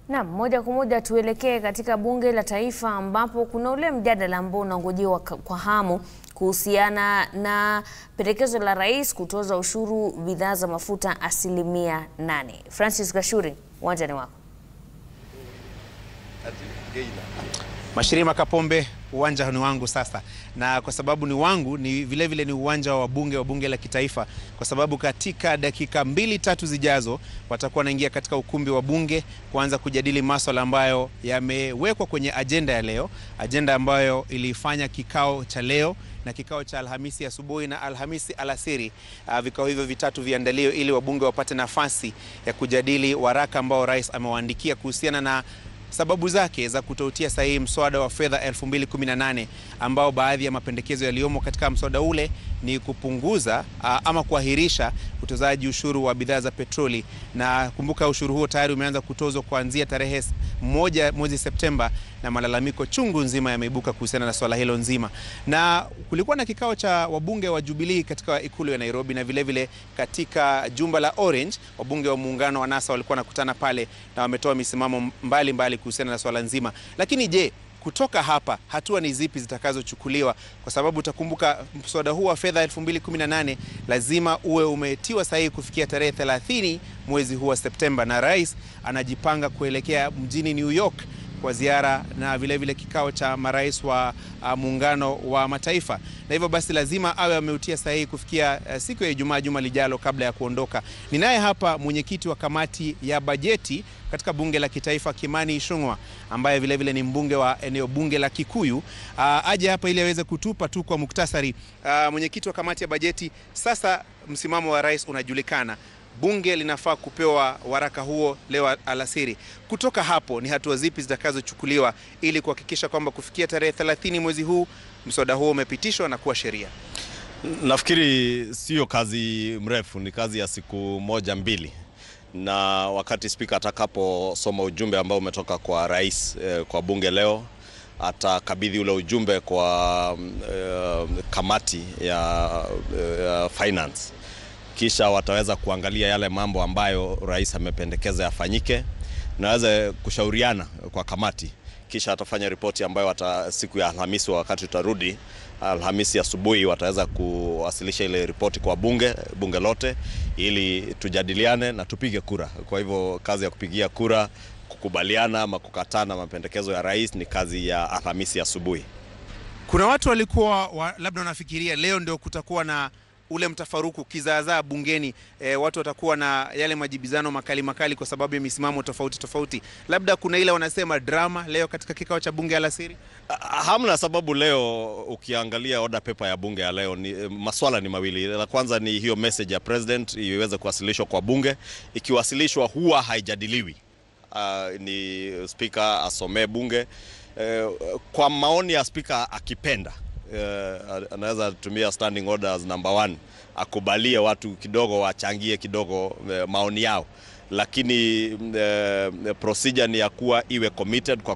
Na moja kwa moja tuelekee katika bunge la taifa ambapo kuna ule mjadala ambao unangojewa kwa hamu kuhusiana na pendekezo la rais kutoza ushuru bidhaa za mafuta 8%. Francis Gashuri, uwanja ni wako. Mashirima Kapombe, uwanja ni wangu sasa. Na kwa sababu ni wangu, ni vile vile ni uwanja wa bunge la kitaifa, kwa sababu katika dakika 2-3 zijazo watakuwa wanaingia katika ukumbi wa bunge kuanza kujadili masuala ambayo yamewekwa kwenye agenda ya leo, agenda ambayo ilifanya kikao cha leo na kikao cha Alhamisi asubuhi na Alhamisi alasiri. Vikao hivyo vitatu viandaliwe ili wabunge wapate nafasi ya kujadili waraka ambao rais amewaandikia kuhusiana na sababu zake za kutoutia sahihi mswada wa fedha 2018, ambao baadhi ya mapendekezo yaliyomo katika mswada ule ni kupunguza ama kuahirisha utozaji ushuru wa bidhaa za petroli. Na kumbuka ushuru huo tayari umeanza kutozwa kuanzia tarehe 1 mwezi Septemba, na malalamiko chungu nzima yameibuka kuhusiana na swala hilo nzima. Na kulikuwa na kikao cha wabunge wa Jubilee katika ikulu ya Nairobi, na vile vile katika jumba la Orange wabunge wa muungano wa NASA walikuwa nakutana pale na wametoa misimamo mbali kuhusiana na swala nzima. Lakini je, kutoka hapa hatua ni zipi zitakazochukuliwa? Kwa sababu utakumbuka mswada huu wa fedha 2018 lazima uwe umetiwa sahihi kufikia tarehe 30 mwezi huu wa Septemba, na rais anajipanga kuelekea mjini New York kwa ziara na vile vile kikao cha marais wa muungano wa mataifa, na hivyo basi lazima awe ameutia sahihi kufikia siku ya Ijumaa juma lijalo kabla ya kuondoka. Ninaye hapa mwenyekiti wa kamati ya bajeti katika bunge la kitaifa Kimani Ichung'wah, ambaye vile vile ni mbunge wa eneo bunge la Kikuyu. Aje hapa ili aweze kutupa tu kwa muktasari. Mwenyekiti wa kamati ya bajeti, sasa msimamo wa rais unajulikana. Bunge linafaa kupewa waraka huo leo alasiri. Kutoka hapo ni hatua zipi zitakazochukuliwa ili kuhakikisha kwamba kufikia tarehe 30 mwezi huu mswada huo umepitishwa na kuwa sheria? Nafikiri sio kazi mrefu, ni kazi ya siku 1-2. Na wakati spika atakaposoma ujumbe ambao umetoka kwa rais kwa bunge leo, atakabidhi ule ujumbe kwa kamati ya finance. Kisha wataweza kuangalia yale mambo ambayo rais amependekeza yafanyike, na waweze kushauriana kwa kamati. Kisha atafanya ripoti ambayo siku ya Alhamisi, wakati tutarudi Alhamisi asubuhi, wataweza kuwasilisha ile ripoti kwa bunge lote ili tujadiliane na tupige kura. Kwa hivyo kazi ya kupigia kura, kukubaliana ama kukatana mapendekezo ya rais ni kazi ya Alhamisi asubuhi. Kuna watu walikuwa labda wanafikiria leo ndio kutakuwa na ule mtafaruku kizaazaa bungeni, watu watakuwa na yale majibizano makali kwa sababu ya misimamo tofauti. Labda kuna ile wanasema drama leo katika kikao cha bunge alasiri? Hamna sababu. Leo ukiangalia order paper ya bunge ya leo, maswala ni mawili. La kwanza ni hiyo message ya president iweze kuwasilishwa kwa bunge. Ikiwasilishwa huwa haijadiliwi. Ni speaker asomee bunge. Kwa maoni ya speaker akipenda, anaweza tumia standing orders number 1, akubalie watu kidogo wachangie kidogo maoni yao. Lakini procedure ni ya kuwa iwe committed kwa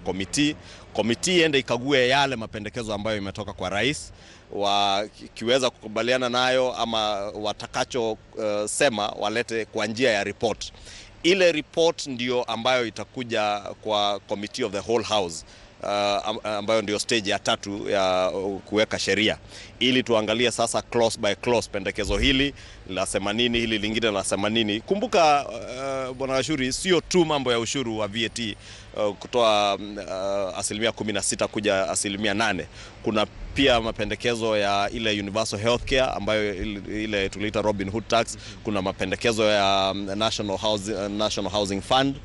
committee ende ikague yale mapendekezo ambayo imetoka kwa rais, wakiweza kukubaliana nayo ama watakacho sema walete kwa njia ya report. Ile report ndio ambayo itakuja kwa committee of the whole house, ambayo ndio stage ya 3 ya kuweka sheria, ili tuangalie sasa clause by clause, pendekezo hili lasema nini, hili lingine lasema nini. Kumbuka bwana Ashuri, sio tu mambo ya ushuru wa VAT kutoa 16% kuja 8%. Kuna pia mapendekezo ya ile universal healthcare ambayo ile tuliita Robin Hood tax. Kuna mapendekezo ya National Housing Fund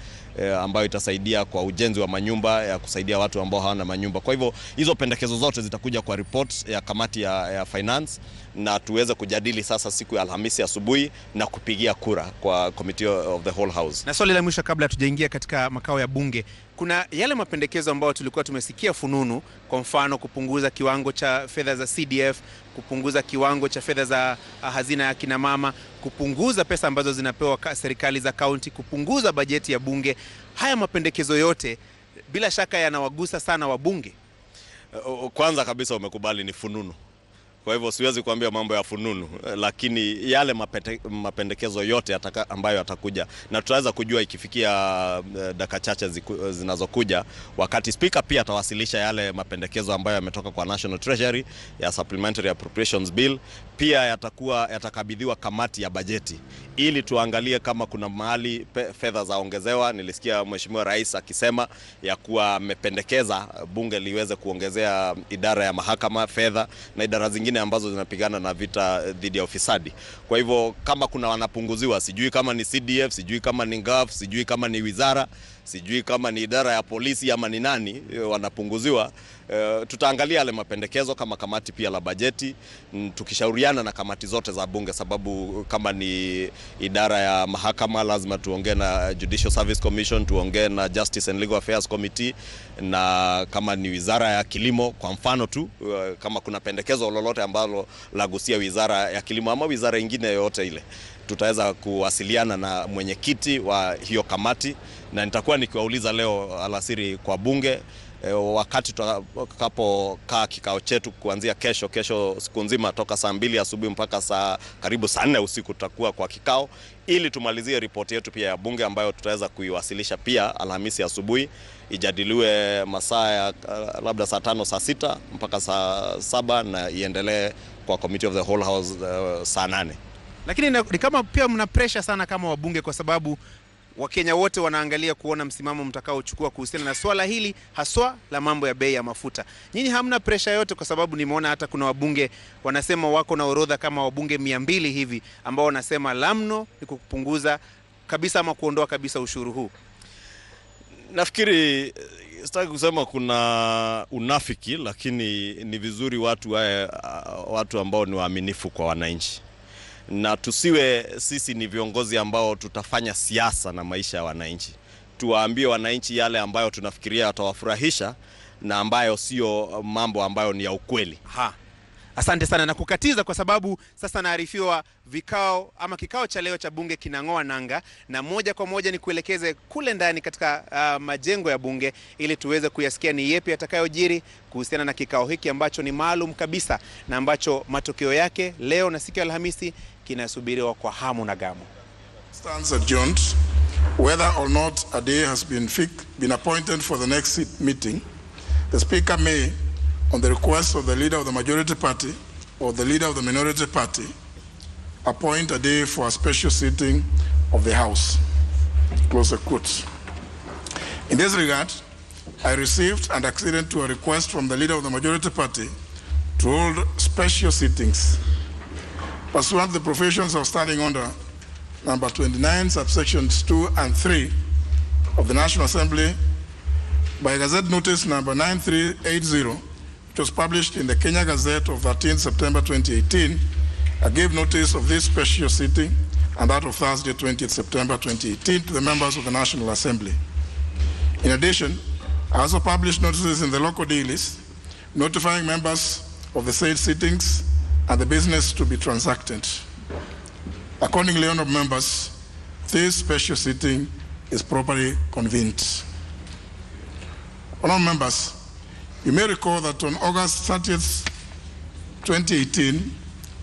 ambayo itasaidia kwa ujenzi wa manyumba, ya kusaidia watu ambao hawana manyumba. Kwa hivyo hizo pendekezo zote zitakuja kwa report ya kamati ya finance, na tuweze kujadili sasa siku ya Alhamisi asubuhi na kupigia kura kwa committee of the whole house. Na swali la mwisho kabla tujaingia katika makao ya bunge, kuna yale mapendekezo ambayo tulikuwa tumesikia fununu, kwa mfano kupunguza kiwango cha fedha za CDF, kupunguza kiwango cha fedha za hazina ya kina mama, kupunguza pesa ambazo zinapewa serikali za kaunti, kupunguza bajeti ya bunge. Haya mapendekezo yote bila shaka yanawagusa sana wabunge. Kwanza kabisa umekubali ni fununu. Kwa hivyo siwezi kuambia mambo ya fununu, lakini yale mapendekezo yote ambayo yatakuja, na tutaweza kujua ikifikia dakika chache zinazokuja, wakati speaker pia atawasilisha yale mapendekezo ambayo yametoka kwa National Treasury ya Supplementary Appropriations Bill, pia yatakabidhiwa kamati ya bajeti ili tuangalie kama kuna mahali fedha zaongezewa. Nilisikia Mheshimiwa Rais akisema ya kuwa amependekeza bunge liweze kuongezea idara ya mahakama fedha na idara zingine ambazo zinapigana na vita dhidi ya ufisadi. Kwa hivyo kama kuna wanapunguziwa, sijui kama ni CDF, sijui kama ni GAF, sijui kama ni wizara, sijui kama ni idara ya polisi ama ni nani wanapunguziwa, tutaangalia yale mapendekezo kama kamati pia la bajeti, tukishauriana na kamati zote za bunge, sababu kama ni idara ya mahakama lazima tuongee na Judicial Service Commission, tuongee na Justice and Legal Affairs Committee, na kama ni wizara ya kilimo kwa mfano tu, kama kuna pendekezo lolote ambalo lagusia wizara ya kilimo ama wizara nyingine yoyote ile, tutaweza kuwasiliana na mwenyekiti wa hiyo kamati, na nitakuwa nikiwauliza leo alasiri kwa bunge wakati tutakapokaa kikao chetu kuanzia kesho siku nzima toka saa 2 asubuhi mpaka karibu saa 4 usiku tutakuwa kwa kikao, ili tumalizie ripoti yetu pia ya bunge ambayo tutaweza kuiwasilisha pia Alhamisi asubuhi, ijadiliwe masaa ya labda saa 5 saa 6 mpaka saa 7 na iendelee kwa Committee of the Whole House saa 8. Lakini ni kama pia mna pressure sana kama wabunge, kwa sababu Wakenya wote wanaangalia kuona msimamo mtakaochukua kuhusiana na swala hili haswa la mambo ya bei ya mafuta. Nyinyi hamna pressure yote, kwa sababu nimeona hata kuna wabunge wanasema wako na orodha kama wabunge 200 hivi ambao wanasema lamno ni kupunguza kabisa ama kuondoa kabisa ushuru huu. Nafikiri sitaki kusema kuna unafiki, lakini ni vizuri watu ambao ni waaminifu kwa wananchi, na tusiwe sisi ni viongozi ambao tutafanya siasa na maisha ya wananchi. Tuwaambie wananchi yale ambayo tunafikiria watawafurahisha na ambayo sio mambo ambayo ni ya ukweli. Asante sana na kukatiza, kwa sababu sasa naarifiwa kikao cha leo cha bunge kinang'oa nanga, na moja kwa moja ni kuelekeze kule ndani katika majengo ya bunge ili tuweze kuyasikia ni yepi yatakayojiri kuhusiana na kikao hiki ambacho ni maalum kabisa na ambacho matokeo yake leo na siku ya Alhamisi kinasubiriwa kwa hamu na gamu. Stands adjourned. Whether or not a day has been appointed for the next meeting, the Speaker may, on the request of the Leader of the Majority Party or the Leader of the Minority Party, appoint a day for a special sitting of the House. Close the quotes. In this regard, I received and acceded to a request from the Leader of the Majority Party to hold special sittings pursuant to the provisions of Standing Order number 29, subsections 2 and 3 of the National Assembly by Gazette Notice number 9380, which was published in the Kenya Gazette of 13 September 2018. I gave notice of this special sitting and that of Thursday, 20th September 2018 to the members of the National Assembly. In addition, I also published notices in the local dailies notifying members of the said sittings and the business to be transacted. Accordingly, honorable members, this special sitting is properly convened. Honorable members, you may recall that on August 30th, 2018,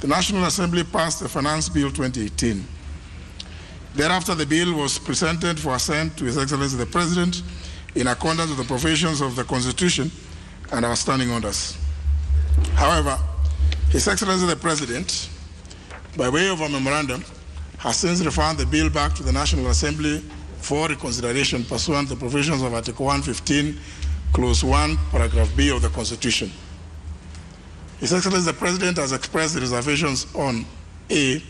the National Assembly passed the Finance Bill 2018. Thereafter, the bill was presented for assent to His Excellency the President in accordance with the provisions of the Constitution and our standing orders. However, His Excellency the President, by way of a memorandum, has since referred the bill back to the National Assembly for reconsideration pursuant to the provisions of Article 115, Clause 1, Paragraph B of the Constitution. His Excellency the President has expressed the reservations on A,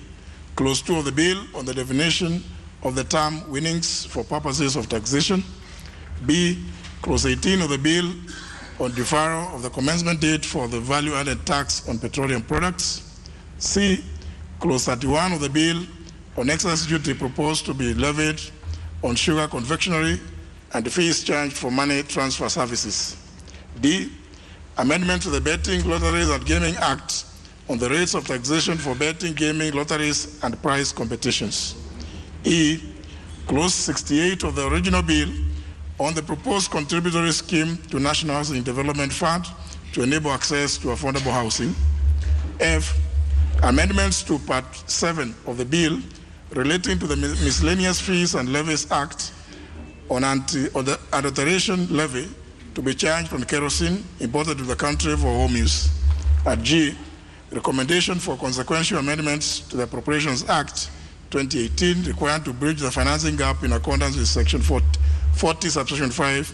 Clause 2 of the bill on the definition of the term winnings for purposes of taxation, B, Clause 18 of the bill on deferral of the commencement date for the value-added tax on petroleum products, C, Clause 31 of the bill on excise duty proposed to be levied on sugar confectionery and the fees charged for money transfer services, D, amendment to the Betting, Lotteries and Gaming Act on the rates of taxation for betting, gaming, lotteries and prize competitions, E, Clause 68 of the original bill on the proposed contributory scheme to National Housing Development Fund to enable access to affordable housing, F. Amendments to Part 7 of the bill relating to the Miscellaneous Fees and Levies Act on the adulteration levy to be charged on kerosene imported to the country for home use. At G, recommendation for consequential amendments to the Appropriations Act 2018 required to bridge the financing gap in accordance with Section 40, Subsection 5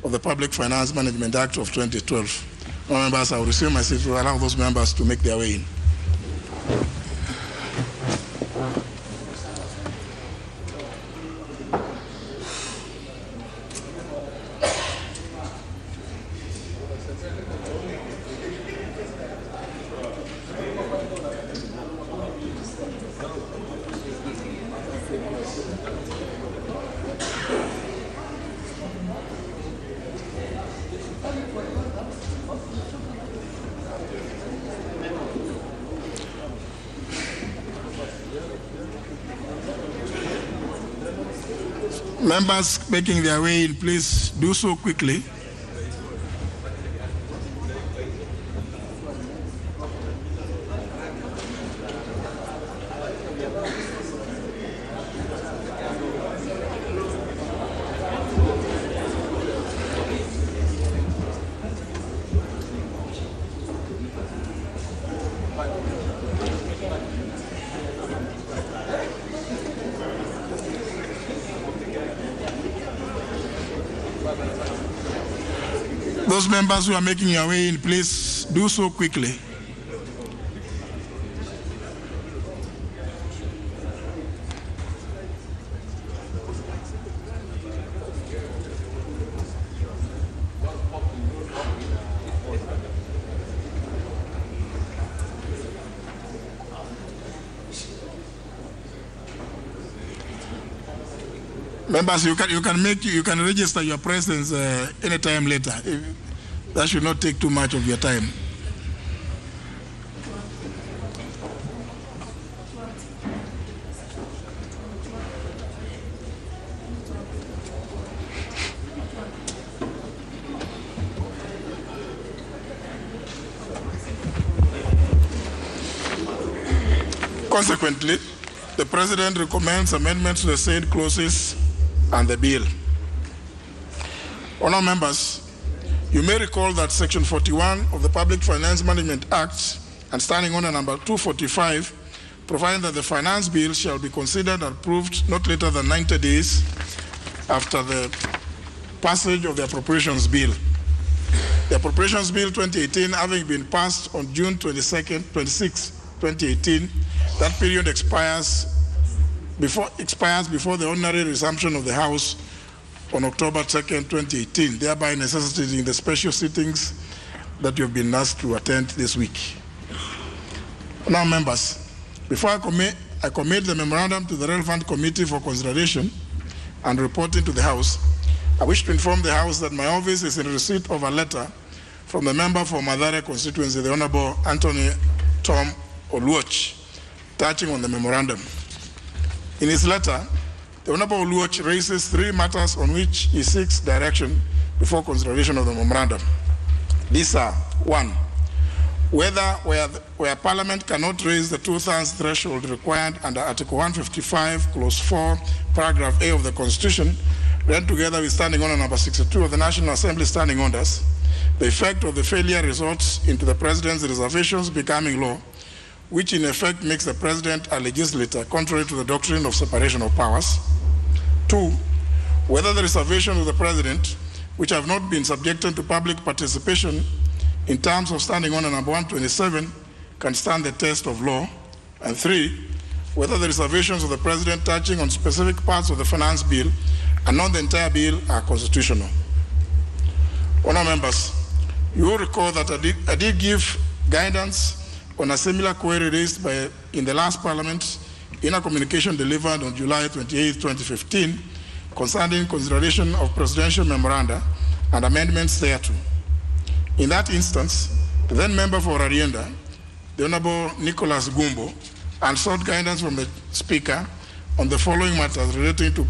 of the Public Finance Management Act of 2012. Now, members, I will resume my seat to allow those members to make their way in. Members making their way in, please do so quickly. Those members who are making your way in, please do so quickly. Members, you can register your presence anytime later. That should not take too much of your time. Consequently, the President recommends amendments to the said clauses and the bill. Honourable members, you may recall that Section 41 of the Public Finance Management Act and Standing Order number 245 provide that the finance bill shall be considered and approved not later than 90 days after the passage of the Appropriations Bill. The Appropriations Bill 2018 having been passed on June 26, 2018, that period expires before the ordinary resumption of the House on October 2nd, 2018, thereby necessitating the special sittings that you have been asked to attend this week. Now, members, before I commit the memorandum to the relevant committee for consideration and reporting to the House, I wish to inform the House that my office is in receipt of a letter from the member for Mathare constituency, the Honorable Anthony Tom Oluoch, touching on the memorandum. In his letter, the Honorable Oluoch raises three matters on which he seeks direction before consideration of the memorandum. These are: 1, whether where Parliament cannot raise the 2/3 threshold required under Article 155, Clause 4, Paragraph A of the Constitution, read together with Standing Order number 62 of the National Assembly Standing Orders, the effect of the failure results into the President's reservations becoming law, which in effect makes the President a legislator, contrary to the doctrine of separation of powers. 2, whether the reservations of the President, which have not been subjected to public participation in terms of Standing Order number 127, can stand the test of law. And 3, whether the reservations of the President touching on specific parts of the finance bill and not the entire bill are constitutional. Honourable members, you will recall that I did give guidance on a similar query raised in the last Parliament in a communication delivered on July 28, 2015, concerning consideration of presidential memoranda and amendments thereto. In that instance, the then member for Arienda, the Honorable Nicholas Gumbo, and sought guidance from the Speaker on the following matters relating to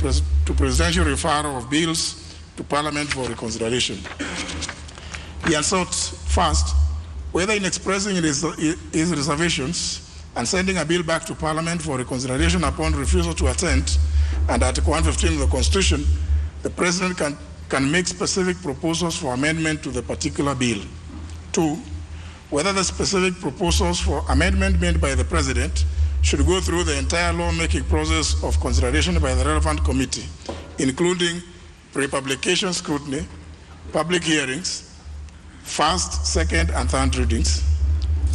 presidential referral of bills to Parliament for reconsideration. He had sought, first, whether in expressing his reservations and sending a bill back to Parliament for reconsideration upon refusal to attend, and Article 115 of the Constitution, the President can make specific proposals for amendment to the particular bill. 2, whether the specific proposals for amendment made by the President should go through the entire lawmaking process of consideration by the relevant committee, including pre-publication scrutiny, public hearings, first, second, and third readings.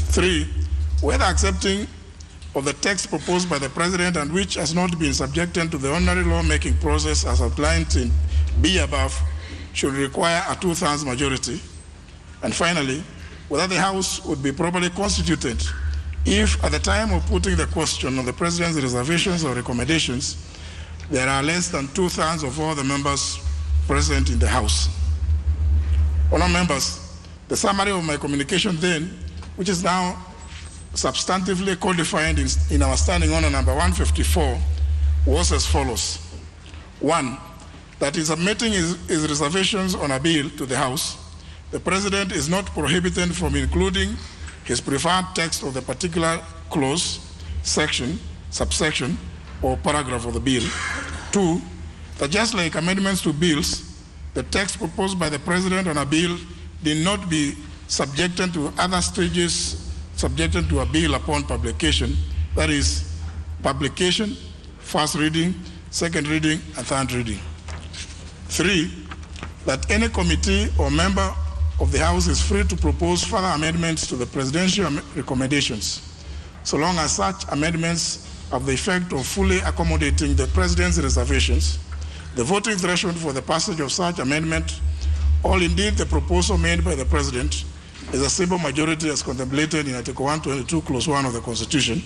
3, whether accepting of the text proposed by the President and which has not been subjected to the ordinary lawmaking process as outlined in B above should require a 2/3 majority. And finally, whether the House would be properly constituted if at the time of putting the question on the President's reservations or recommendations, there are less than 2/3 of all the members present in the House. Honourable members, the summary of my communication then, which is now substantively codified in our Standing Order number 154, was as follows. 1, that in submitting his reservations on a bill to the House, the President is not prohibited from including his preferred text of the particular clause, section, subsection, or paragraph of the bill. 2, that just like amendments to bills, the text proposed by the President on a bill did not be subjected to other stages subjected to a bill upon publication, that is, publication, first reading, second reading, and third reading. 3, that any committee or member of the House is free to propose further amendments to the presidential recommendations, so long as such amendments have the effect of fully accommodating the President's reservations, the voting threshold for the passage of such amendment, or indeed the proposal made by the President, is a simple majority as contemplated in Article 122, Clause 1 of the Constitution.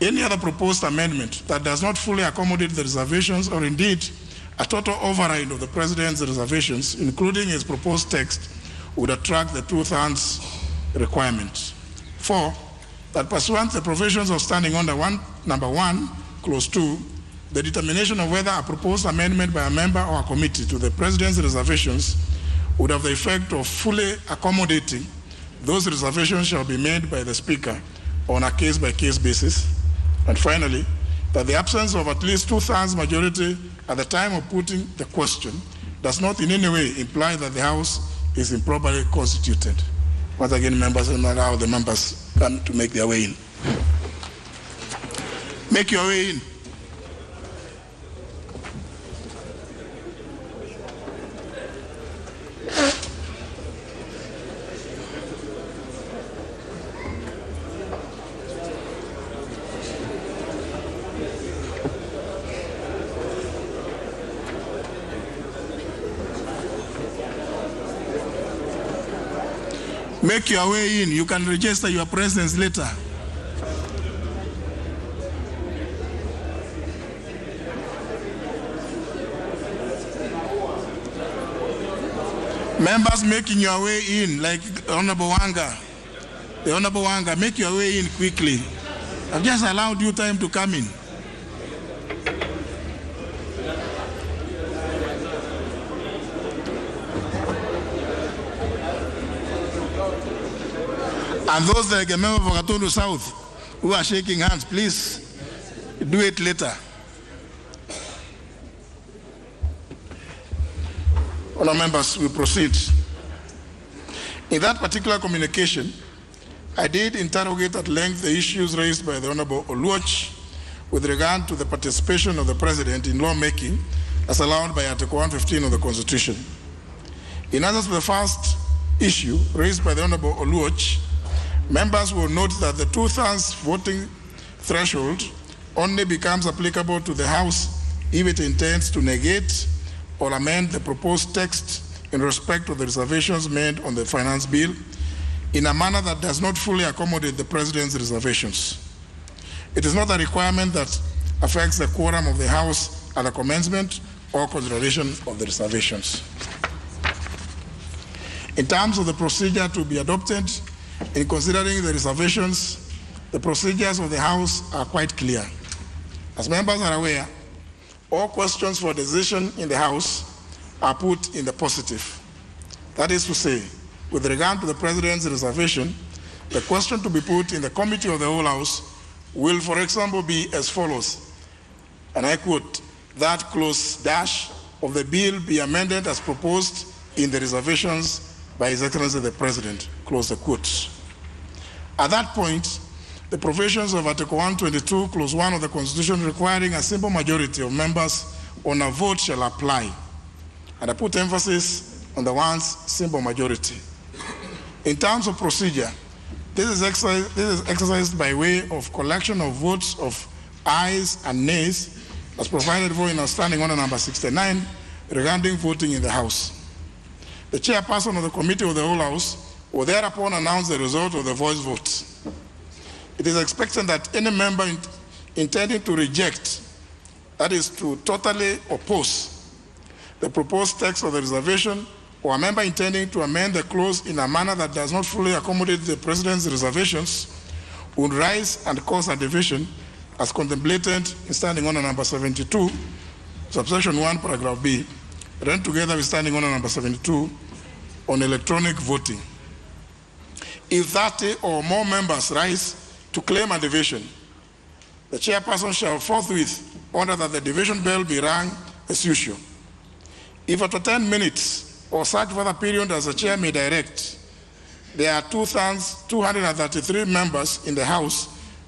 Any other proposed amendment that does not fully accommodate the reservations, or indeed a total override of the President's reservations, including his proposed text, would attract the 2/3 requirement. 4, that pursuant to the provisions of Standing Order number 1, Clause 2, the determination of whether a proposed amendment by a member or a committee to the President's reservations would have the effect of fully accommodating those reservations shall be made by the Speaker on a case-by-case basis. And finally, that the absence of at least 2/3 majority at the time of putting the question does not in any way imply that the House is improperly constituted. Once again, members, and allow the members come to make their way in. Make your way in. Make your way in. You can register your presence later. Members making your way in, like Honorable Wanga. The Honorable Wanga, make your way in quickly. I've just allowed you time to come in. And those like a member of Gatundu South who are shaking hands, please do it later. Honourable members, we proceed. In that particular communication, I did interrogate at length the issues raised by the Honourable Oluoch with regard to the participation of the President in lawmaking as allowed by Article 115 of the Constitution. In answer to the first issue raised by the Honourable Oluoch, members will note that the 2/3 voting threshold only becomes applicable to the House if it intends to negate or amend the proposed text in respect of the reservations made on the finance bill in a manner that does not fully accommodate the President's reservations. It is not a requirement that affects the quorum of the House at the commencement or consideration of the reservations. In terms of the procedure to be adopted in considering the reservations, the procedures of the House are quite clear. As members are aware, all questions for decision in the House are put in the positive. That is to say, with regard to the President's reservation, the question to be put in the Committee of the Whole House will, for example, be as follows, and I quote, that clause dash of the bill be amended as proposed in the reservations by His Excellency the President, close the quote. At that point, the provisions of Article 122, Clause 1 of the Constitution requiring a simple majority of members on a vote shall apply. And I put emphasis on the one's simple majority. In terms of procedure, this is exercised by way of collection of votes of ayes and nays as provided for in our standing order number 69 regarding voting in the House. The chairperson of the Committee of the Whole House will thereupon announce the result of the voice vote. It is expected that any member intending to reject, that is to totally oppose, the proposed text of the reservation, or a member intending to amend the clause in a manner that does not fully accommodate the President's reservations, would rise and cause a division as contemplated in Standing Order number 72, subsection 1, paragraph B, run together with Standing Order number 72 on electronic voting. If 30 or more members rise to claim a division, the chairperson shall forthwith order that the division bell be rung as usual. If after 10 minutes or such further period as the chair may direct, there are 233 members in the House,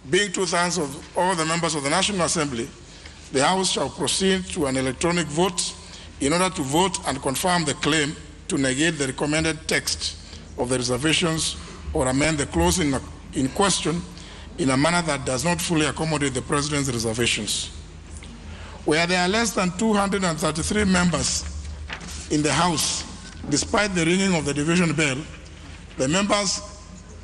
being 2/3 of all the members of the National Assembly, the House shall proceed to an electronic vote in order to vote and confirm the claim to negate the recommended text of the reservations or amend the clause in question in a manner that does not fully accommodate the President's reservations. Where there are less than 233 members in the House, despite the ringing of the division bell, the members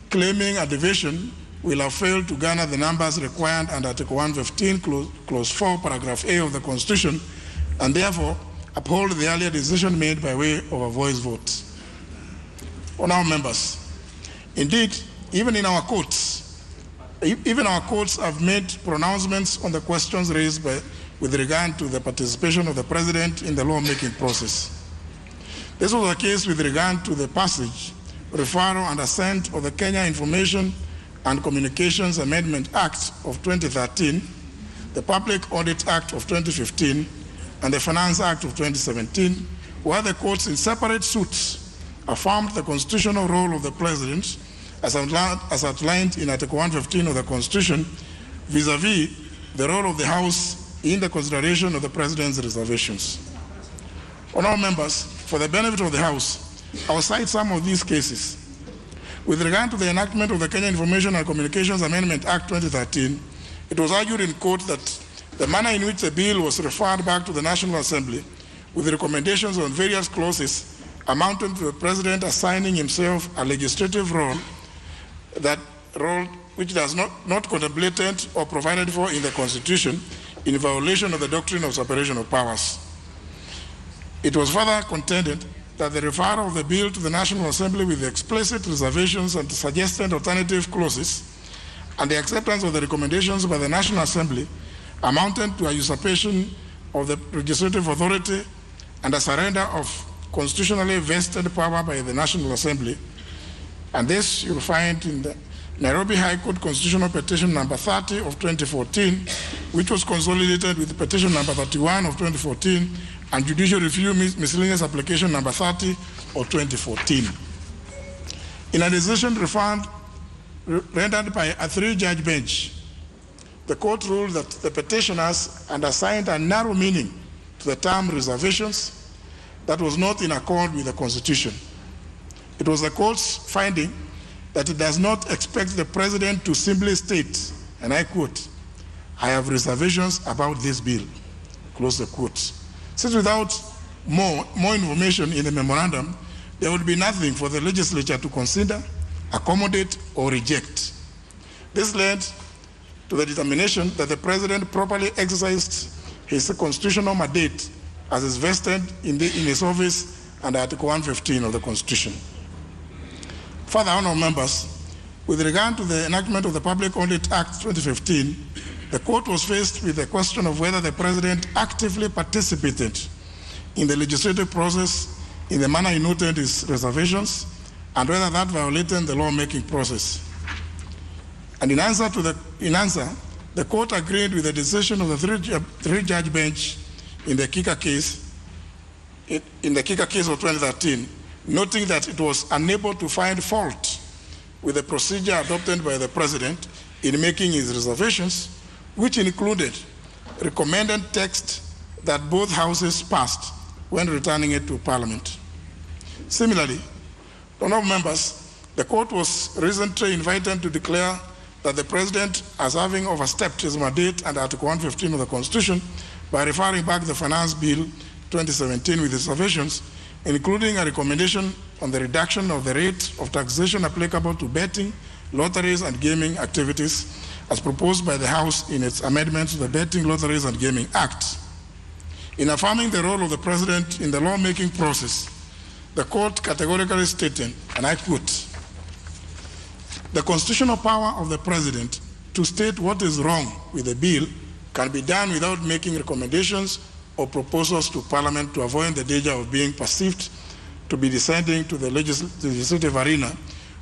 claiming a division will have failed to garner the numbers required under Article 115, Clause 4, Paragraph A of the Constitution, and therefore uphold the earlier decision made by way of a voice vote. Honourable members, indeed, even our courts have made pronouncements on the questions raised with regard to the participation of the President in the lawmaking process. This was the case with regard to the passage, referral, and assent of the Kenya Information and Communications Amendment Act of 2013, the Public Audit Act of 2015, and the Finance Act of 2017, where the courts in separate suits affirmed the constitutional role of the President as outlined in Article 115 of the Constitution vis-à-vis the role of the House in the consideration of the President's reservations. Honourable members, for the benefit of the House, I will cite some of these cases. With regard to the enactment of the Kenya Information and Communications Amendment Act 2013, it was argued in court that the manner in which the bill was referred back to the National Assembly with recommendations on various clauses amounted to the President assigning himself a legislative role, that role which does not contemplated or provided for in the Constitution, in violation of the doctrine of separation of powers. It was further contended that the referral of the bill to the National Assembly with explicit reservations and suggested alternative clauses and the acceptance of the recommendations by the National Assembly amounted to a usurpation of the legislative authority and a surrender of constitutionally vested power by the National Assembly. And this you'll find in the Nairobi High Court Constitutional Petition number 30 of 2014, which was consolidated with petition number 31 of 2014 and Judicial Review Miscellaneous Application number 30 of 2014. In a decision rendered by a 3-judge bench, the court ruled that the petitioners had assigned a narrow meaning to the term reservations that was not in accord with the Constitution. It was the court's finding that it does not expect the President to simply state, and I quote, "I have reservations about this bill," close the quote. Since without more information in the memorandum, there would be nothing for the legislature to consider, accommodate, or reject. This led to the determination that the President properly exercised his constitutional mandate as is vested in his office under Article 115 of the Constitution. Further, honourable members, with regard to the enactment of the Public Audit Act 2015, the court was faced with the question of whether the President actively participated in the legislative process in the manner he noted his reservations and whether that violated the lawmaking process. And in answer, the court agreed with the decision of the three-judge bench in the Kika case, of 2013, noting that it was unable to find fault with the procedure adopted by the President in making his reservations, which included recommended text that both houses passed when returning it to Parliament. Similarly, honourable members, the court was recently invited to declare that the President, as having overstepped his mandate under Article 115 of the Constitution by referring back the Finance Bill 2017 with reservations, including a recommendation on the reduction of the rate of taxation applicable to betting, lotteries, and gaming activities, as proposed by the House in its amendments to the Betting, Lotteries, and Gaming Act. In affirming the role of the President in the lawmaking process, the court categorically stated, and I quote, "The constitutional power of the President to state what is wrong with the bill can be done without making recommendations or proposals to Parliament to avoid the danger of being perceived to be descending to the legislative arena,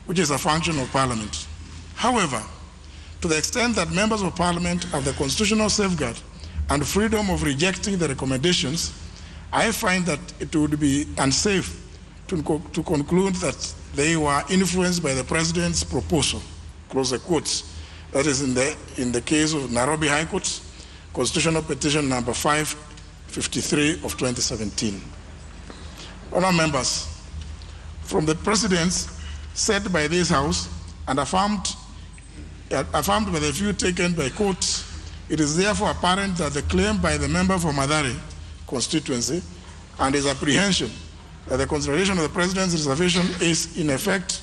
which is a function of Parliament. However, to the extent that members of Parliament have the constitutional safeguard and freedom of rejecting the recommendations, I find that it would be unsafe to conclude that they were influenced by the President's proposal," close the quotes. That is in the case of Nairobi High Court, Constitutional Petition number 553 of 2017. Honourable members, from the precedents set by this House and affirmed by the view taken by courts, it is therefore apparent that the claim by the member for Mathare constituency and his apprehension that the consideration of the President's reservation is in effect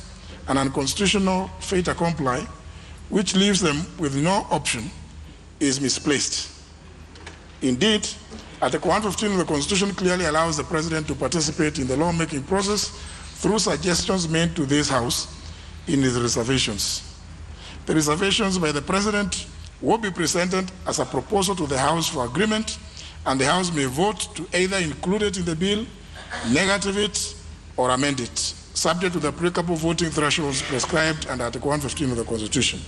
an unconstitutional fait accompli, which leaves them with no option, is misplaced. Indeed, Article 115 of the Constitution clearly allows the President to participate in the lawmaking process through suggestions made to this House in his reservations. The reservations by the President will be presented as a proposal to the House for agreement, and the House may vote to either include it in the bill, negative it, or amend it, subject to the applicable voting thresholds prescribed under Article 115 of the Constitution.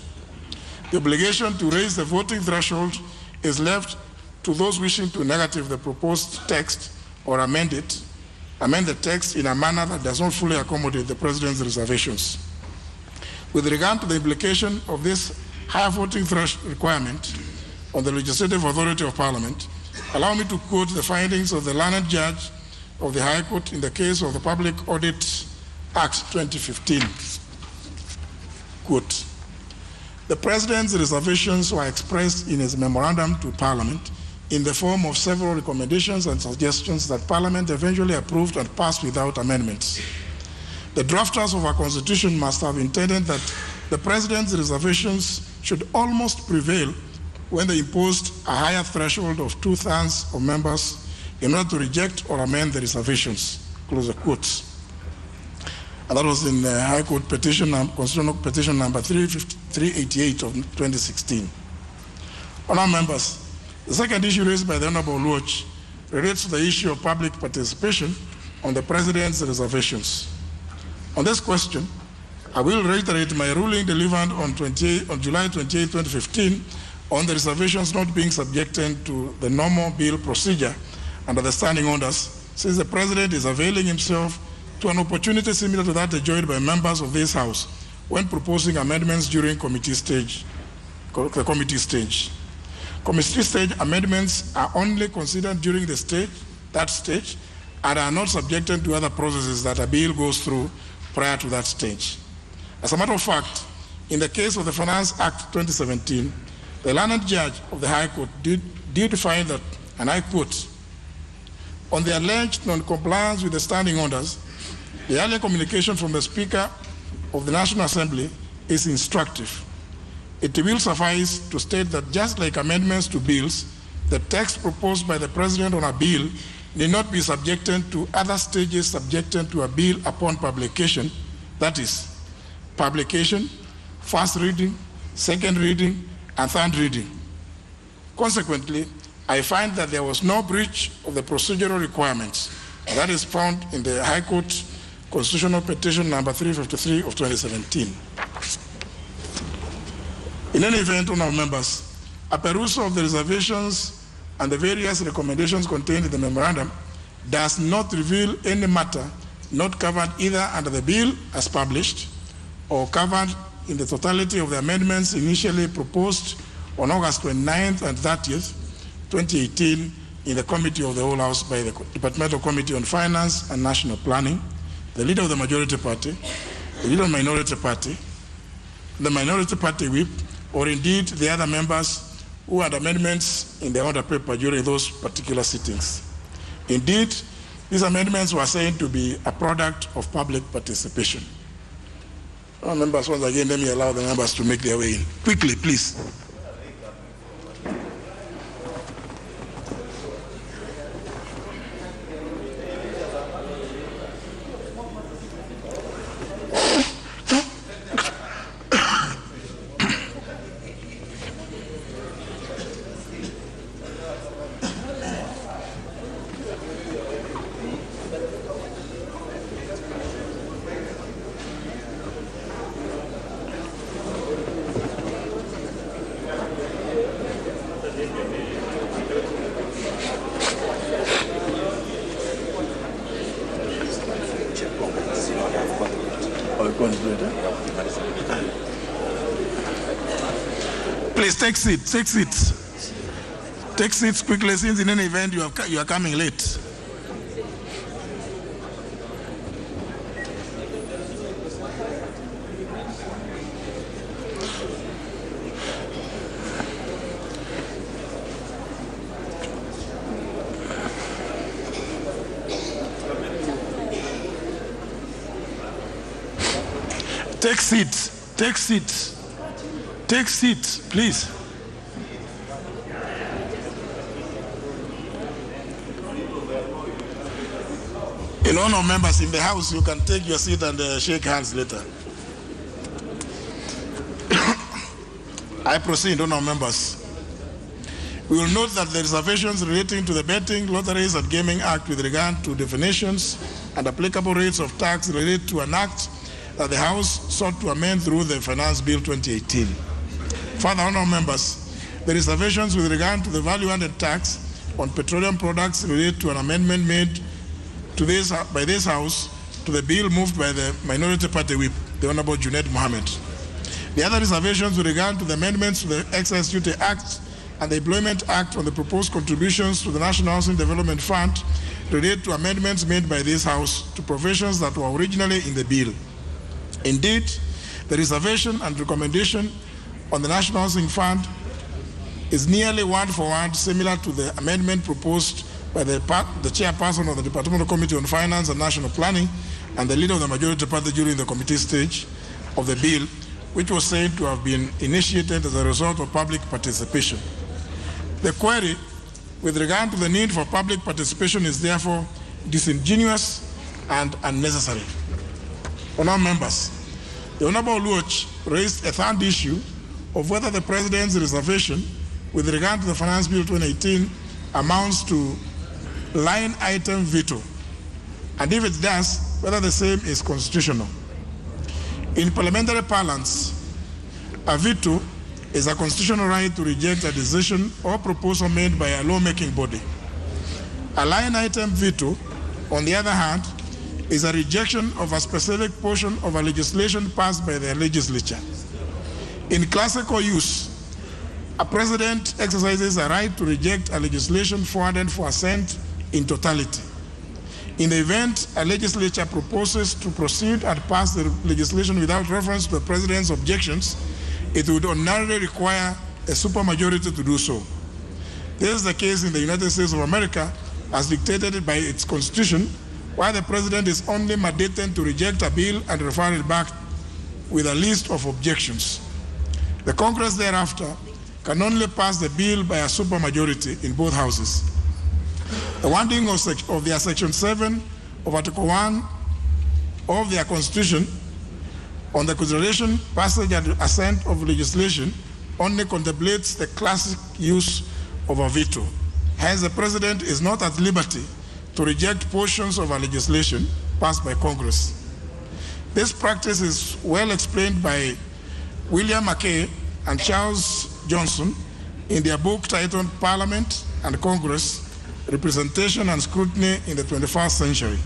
The obligation to raise the voting threshold is left to those wishing to negative the proposed text or amend the text in a manner that does not fully accommodate the President's reservations. With regard to the implication of this higher voting threshold requirement on the legislative authority of Parliament, allow me to quote the findings of the learned judge of the High Court in the case of the Public Audit Act 2015. Quote, "The President's reservations were expressed in his memorandum to Parliament in the form of several recommendations and suggestions that Parliament eventually approved and passed without amendments. The drafters of our Constitution must have intended that the President's reservations should almost prevail when they imposed a higher threshold of 2/3 of members in order to reject or amend the reservations," close the quotes. And that was in the High Court petition, Constitutional Petition number 388 of 2016. Honourable members, the second issue raised by the Honourable Uluru relates to the issue of public participation on the President's reservations. On this question, I will reiterate my ruling delivered on July 28, 2015 on the reservations not being subjected to the normal bill procedure under the standing orders, since the President is availing himself to an opportunity similar to that enjoyed by members of this House when proposing amendments during the committee stage. Committee stage amendments are only considered during that stage, and are not subjected to other processes that a bill goes through prior to that stage. As a matter of fact, in the case of the Finance Act 2017, the learned judge of the High Court did find that, and I quote, "On the alleged non-compliance with the standing orders, the earlier communication from the Speaker of the National Assembly is instructive. It will suffice to state that just like amendments to bills, the text proposed by the President on a bill need not be subjected to other stages subjected to a bill upon publication, that is, publication, first reading, second reading, and third reading. Consequently, I find that there was no breach of the procedural requirements, and that is found in the High Court Constitutional Petition number 353 of 2017. In any event, honorable members, a perusal of the reservations and the various recommendations contained in the memorandum does not reveal any matter not covered either under the bill as published or covered in the totality of the amendments initially proposed on August 29th and 30th, 2018 in the Committee of the Whole House by the Departmental Committee on Finance and National Planning, the leader of the majority party, the leader of the minority party, the minority party whip, or indeed the other members who had amendments in the order paper during those particular sittings. Indeed, these amendments were said to be a product of public participation. Members, once again, let me allow the members to make their way in. Quickly, please. Please take seats, take seats. Take seats quickly, since in any event you are coming late. Take seats, take seats. Take seats, please. In honor of members in the House, you can take your seat and shake hands later. I proceed, honor members. We will note that the reservations relating to the Betting, Lotteries and Gaming Act with regard to definitions and applicable rates of tax relate to an act that the House sought to amend through the Finance Bill 2018. Further, honourable members, the reservations with regard to the value-added tax on petroleum products relate to an amendment made to by this House to the bill moved by the minority party whip, the Honourable Junaid Mohammed. The other reservations with regard to the amendments to the Excise Duty Act and the Employment Act on the proposed contributions to the National Housing Development Fund relate to amendments made by this House to provisions that were originally in the bill. Indeed, the reservation and recommendation on the National Housing Fund is nearly word-for-word similar to the amendment proposed by the chairperson of the Departmental Committee on Finance and National Planning and the leader of the majority party during the committee stage of the bill, which was said to have been initiated as a result of public participation. The query with regard to the need for public participation is therefore disingenuous and unnecessary. Honourable members, the Honourable Uluoch raised a third issue of whether the President's reservation with regard to the Finance Bill 2018 amounts to line item veto, and if it does, whether the same is constitutional. In parliamentary parlance, a veto is a constitutional right to reject a decision or proposal made by a lawmaking body. A line item veto, on the other hand, is a rejection of a specific portion of a legislation passed by the legislature. In classical use, a president exercises a right to reject a legislation forwarded for assent in totality. In the event a legislature proposes to proceed and pass the legislation without reference to the president's objections, it would ordinarily require a supermajority to do so. This is the case in the United States of America, as dictated by its constitution, where the president is only mandated to reject a bill and refer it back with a list of objections. The Congress thereafter can only pass the bill by a supermajority in both houses. The wording of their Section 7 of Article 1 of their Constitution on the consideration, passage, and assent of legislation only contemplates the classic use of a veto. Hence, the President is not at liberty to reject portions of a legislation passed by Congress. This practice is well explained by William McKay and Charles Johnson in their book titled Parliament and Congress, Representation and Scrutiny in the 21st Century.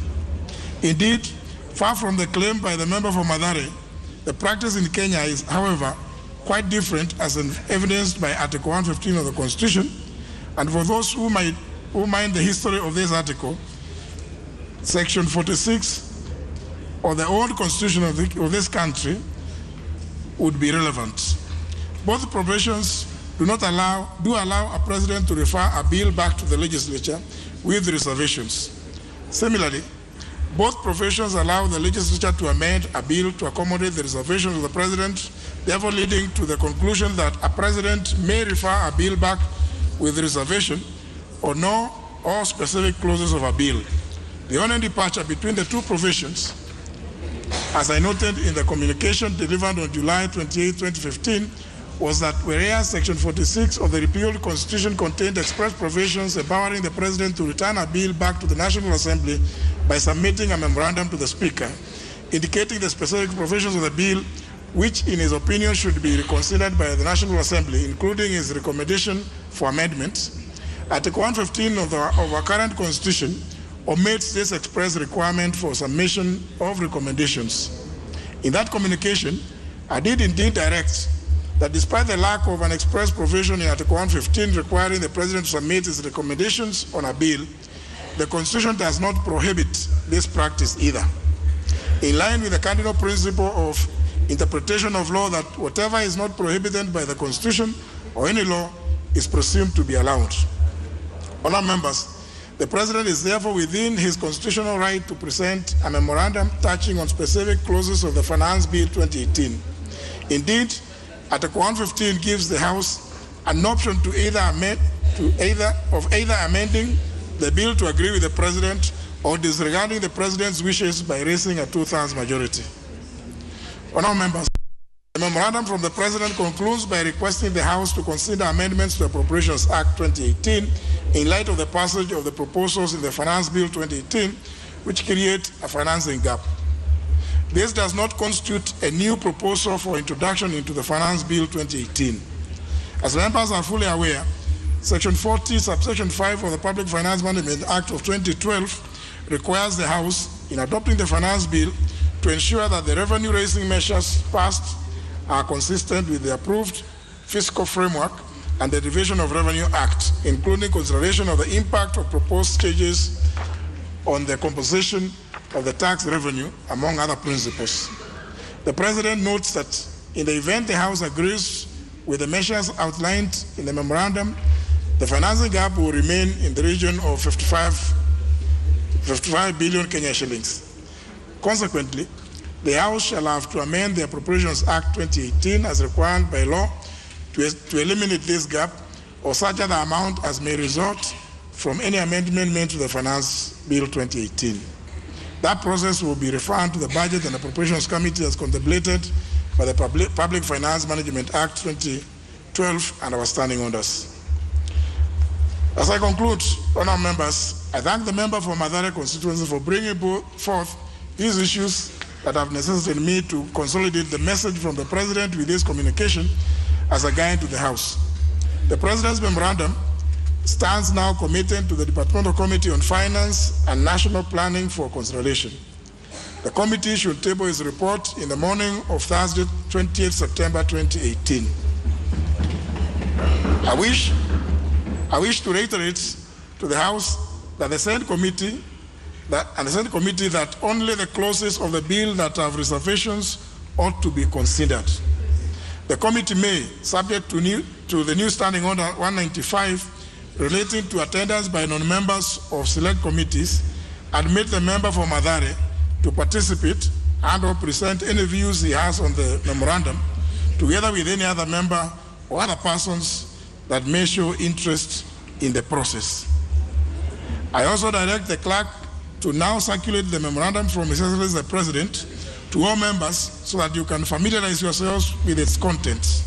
Indeed, far from the claim by the member for Mathare, the practice in Kenya is, however, quite different, as evidenced by Article 115 of the Constitution. And for those who mind the history of this article, Section 46 of the old Constitution of this country would be relevant. Both provisions do allow a president to refer a bill back to the legislature with reservations. Similarly, both provisions allow the legislature to amend a bill to accommodate the reservations of the president, therefore leading to the conclusion that a president may refer a bill back with reservation or no or specific clauses of a bill. The only departure between the two provisions, as I noted in the communication delivered on July 28, 2015, was that whereas Section 46 of the repealed Constitution contained express provisions empowering the President to return a bill back to the National Assembly by submitting a memorandum to the Speaker, indicating the specific provisions of the bill which, in his opinion, should be reconsidered by the National Assembly, including his recommendation for amendments, Article 115 of our current Constitution omits this express requirement for submission of recommendations. In that communication, I did indeed direct that despite the lack of an express provision in Article 115 requiring the President to submit his recommendations on a bill, the Constitution does not prohibit this practice either. In line with the cardinal principle of interpretation of law that whatever is not prohibited by the Constitution or any law is presumed to be allowed. Honourable members, the President is therefore within his constitutional right to present a memorandum touching on specific clauses of the Finance Bill 2018. Indeed, Article 115 gives the House an option to either amending the bill to agree with the President or disregarding the President's wishes by raising a 2/3 majority. Honourable members, the memorandum from the President concludes by requesting the House to consider amendments to the Appropriations Act 2018 in light of the passage of the proposals in the Finance Bill 2018, which create a financing gap. This does not constitute a new proposal for introduction into the Finance Bill 2018. As members are fully aware, Section 40, subsection 5 of the Public Finance Management Act of 2012 requires the House, in adopting the Finance Bill, to ensure that the revenue-raising measures passed are consistent with the approved fiscal framework and the Division of Revenue Act, including consideration of the impact of proposed changes on the composition of the tax revenue, among other principles. The President notes that in the event the House agrees with the measures outlined in the memorandum, the financing gap will remain in the region of 55 billion Kenya shillings. Consequently, the House shall have to amend the Appropriations Act 2018 as required by law to eliminate this gap or such other amount as may result from any amendment made to the Finance Bill 2018. That process will be referred to the Budget and Appropriations Committee as contemplated by the Public Finance Management Act 2012 and our standing orders. As I conclude, honourable members, I thank the member for Mathare constituency for bringing forth these issues that have necessitated me to consolidate the message from the President with this communication as a guide to the House. The President's memorandum stands now committed to the Departmental Committee on Finance and National Planning for consideration. The committee should table its report in the morning of Thursday, 28 September 2018. I wish to reiterate to the House that the Senate committee that only the clauses of the bill that have reservations ought to be considered. The committee may, subject to the new Standing Order 195 relating to attendance by non-members of select committees, admit the member for Mathare to participate and or present any views he has on the memorandum, together with any other member or other persons that may show interest in the process. I also direct the clerk to now circulate the memorandum from His Excellency the President to all members so that you can familiarize yourselves with its contents.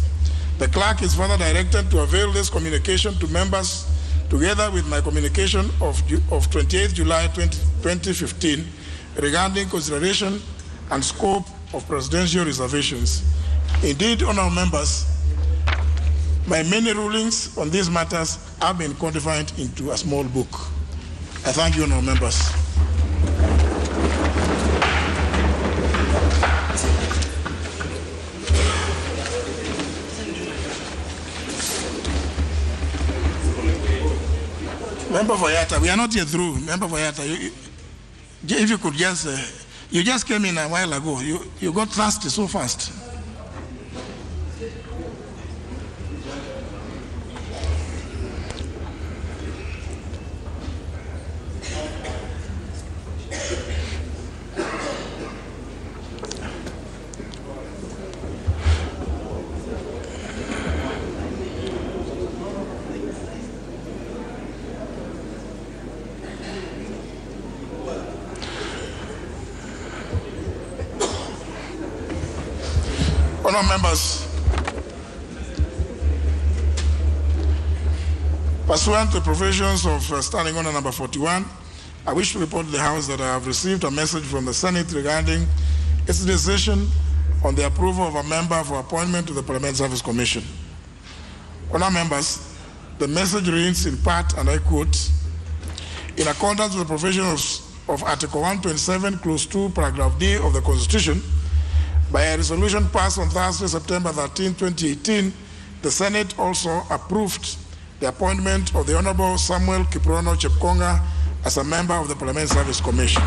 The clerk is further directed to avail this communication to members together with my communication of 28 July 2015 regarding consideration and scope of presidential reservations. Indeed, honourable members, my many rulings on these matters have been codified into a small book. I thank you, honourable members. Member Voyata, we are not yet through. Member Voyata, if you could just, you just came in a while ago. You got thirsty so fast. Honourable members, pursuant to the provisions of Standing Order number 41, I wish to report to the House that I have received a message from the Senate regarding its decision on the approval of a member for appointment to the Parliament Service Commission. Honourable members, the message reads in part, and I quote, "In accordance with the provisions of Article 127, Clause 2, Paragraph D of the Constitution, by a resolution passed on Thursday, September 13, 2018, the Senate also approved the appointment of the Honourable Samuel Kiprono Chepkonga as a member of the Parliament Service Commission."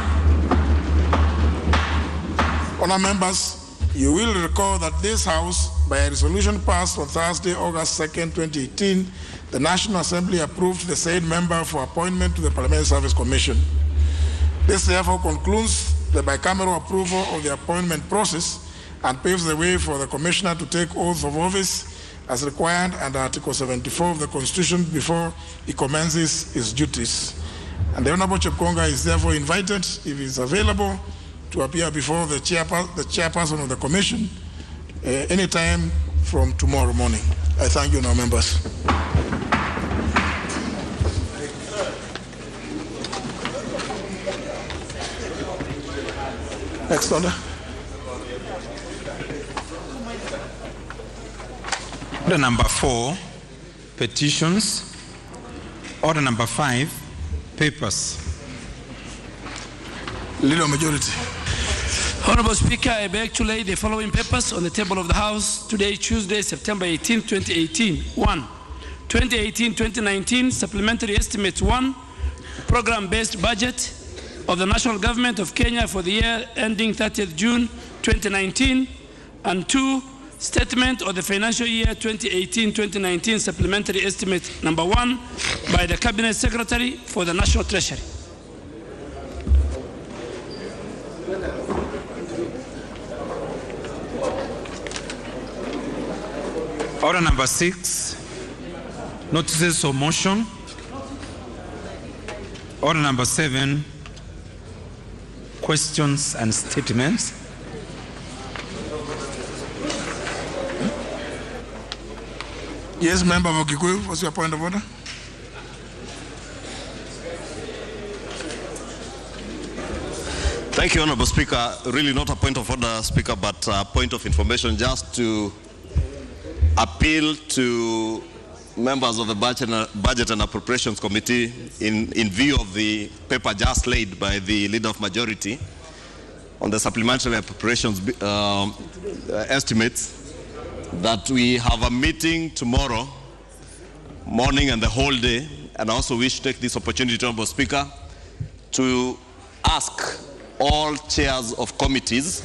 Honourable members, you will recall that this House, by a resolution passed on Thursday, August 2, 2018, the National Assembly approved the said member for appointment to the Parliament Service Commission. This therefore concludes the bicameral approval of the appointment process and paves the way for the Commissioner to take oath of office as required under Article 74 of the Constitution before he commences his duties. And the Honourable Chepkonga is therefore invited, if he is available, to appear before the chairperson of the Commission anytime from tomorrow morning. I thank you now, members. Next order. Order number 4, petitions. Order number 5, papers. Leader Majority. Honorable Speaker, I beg to lay the following papers on the table of the House today, Tuesday, September 18, 2018. 1. 2018-2019 Supplementary Estimates 1, Program-Based Budget of the National Government of Kenya for the year ending 30th June 2019. And 2, Statement of the Financial Year 2018-2019 Supplementary Estimate number 1 by the Cabinet Secretary for the National Treasury. Order number 6, notices of motion. Order number 7, questions and statements. Yes, Member of Kikuyu, what's your point of order? Thank you, Honourable Speaker. Really not a point of order, Speaker, but a point of information, just to appeal to members of the Budget and Appropriations Committee in view of the paper just laid by the Leader of Majority on the supplementary appropriations estimates, that we have a meeting tomorrow morning and the whole day. And I also wish to take this opportunity, Honourable Speaker, to ask all chairs of committees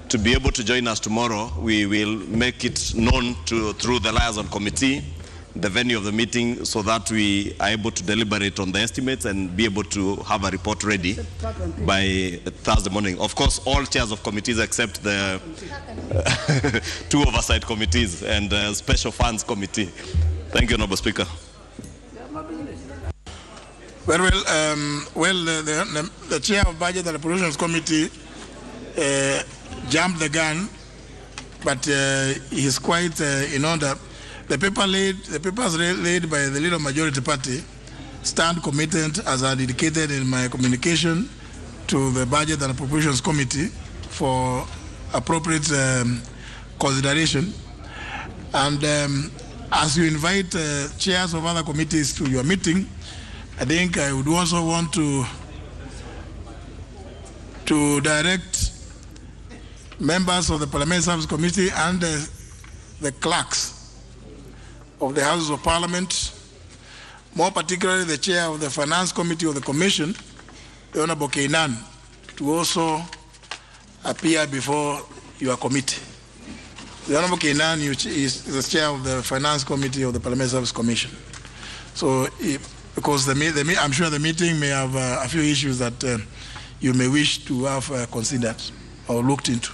to be able to join us tomorrow. We will make it known through the liaison committee, the venue of the meeting, so that we are able to deliberate on the estimates and be able to have a report ready by Thursday morning. Of course, all chairs of committees except the 2 oversight committees and the special funds committee. Thank you, Honourable Speaker. The chair of Budget and Appropriations Committee jumped the gun, but he's quite in order. The papers laid by the Leader of Majority Party stand committed, as I indicated in my communication to the Budget and Appropriations Committee, for appropriate consideration. And as you invite chairs of other committees to your meeting, I think I would also want to direct members of the Parliamentary Service Committee and the clerks of the Houses of Parliament, more particularly the chair of the Finance Committee of the Commission, the Honorable Keinan, to also appear before your committee. The Honorable Keinan is the chair of the Finance Committee of the Parliamentary Service Commission. So, because I'm sure the meeting may have a few issues that you may wish to have considered or looked into.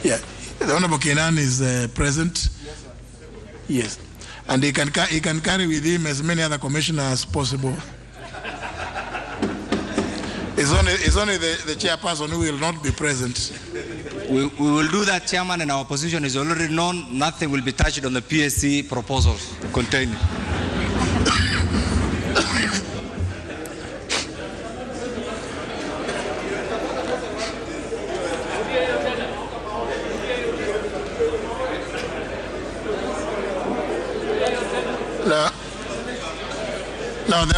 Yeah, the Honorable Keinan is present. Yes, and he can carry with him as many other commissioners as possible. It's only the chairperson who will not be present. We will do that, Chairman, and our position is already known. Nothing will be touched on the PSC proposals contained. No, the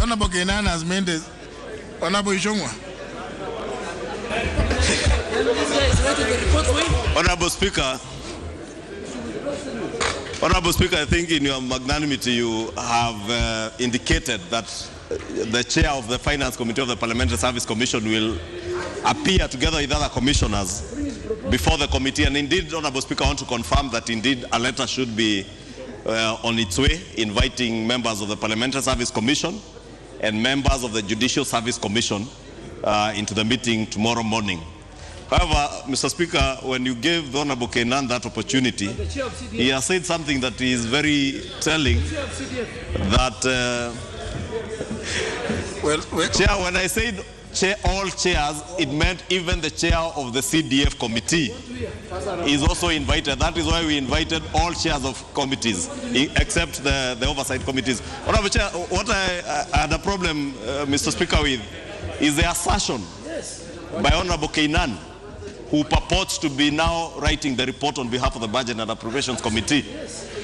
Honorable Keinan has made this. Honorable Ishongwa. Honorable Speaker, I think in your magnanimity you have indicated that the chair of the Finance Committee of the Parliamentary Service Commission will appear together with other commissioners before the committee. And indeed, Honorable Speaker, I want to confirm that indeed a letter should be on its way, inviting members of the Parliamentary Service Commission and members of the Judicial Service Commission into the meeting tomorrow morning. However, Mr. Speaker, when you gave the Honorable Keinan that opportunity, he has said something that is very telling, that Chair, when I said all chairs, it meant even the chair of the CDF committee is also invited. That is why we invited all chairs of committees, except the oversight committees. Honorable Chair, what I had a problem, Mr. Speaker, with is the assertion by Honorable Keinan, who purports to be now writing the report on behalf of the Budget and Appropriations Committee,